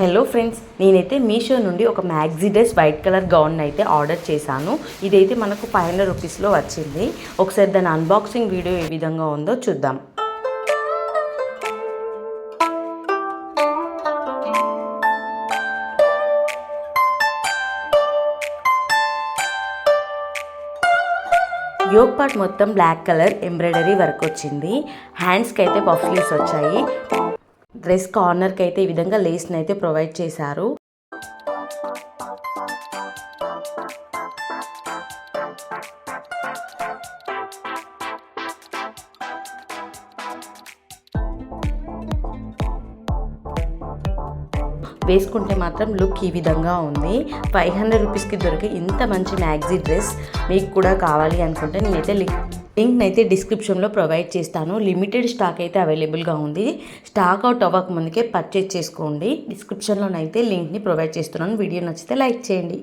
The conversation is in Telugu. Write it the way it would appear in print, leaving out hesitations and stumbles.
హలో ఫ్రెండ్స్, నేనైతే మీషో నుండి ఒక maxi dress white colour gown అయితే ఆర్డర్ చేశాను. ఇదైతే మనకు 500 రూపీస్లో వచ్చింది. ఒకసారి దాని అన్బాక్సింగ్ వీడియో ఏ విధంగా ఉందో చూద్దాం. యోక్ పార్ట్ మొత్తం బ్లాక్ కలర్ ఎంబ్రాయిడరీ వర్క్ వచ్చింది. హ్యాండ్స్కి అయితే పఫ్ స్లీవ్స్ వచ్చాయి. డ్రెస్ కార్నర్కి అయితే ఈ విధంగా లేస్ని అయితే ప్రొవైడ్ చేశారు. వేసుకుంటే మాత్రం లుక్ ఈ విధంగా ఉంది. 500 రూపీస్కి దొరికే ఇంత మంచి మ్యాక్సీ డ్రెస్ మీకు కూడా కావాలి అనుకుంటే నేనైతే లింక్ అయితే డిస్క్రిప్షన్లో ప్రొవైడ్ చేస్తాను. లిమిటెడ్ స్టాక్ అయితే అవైలబుల్గా ఉంది. స్టాక్ అవుట్ అవ్వక ముందుకే పర్చేజ్ చేసుకోండి. డిస్క్రిప్షన్లోనైతే లింక్ని ప్రొవైడ్ చేస్తున్నాను. వీడియో నచ్చితే లైక్ చేయండి.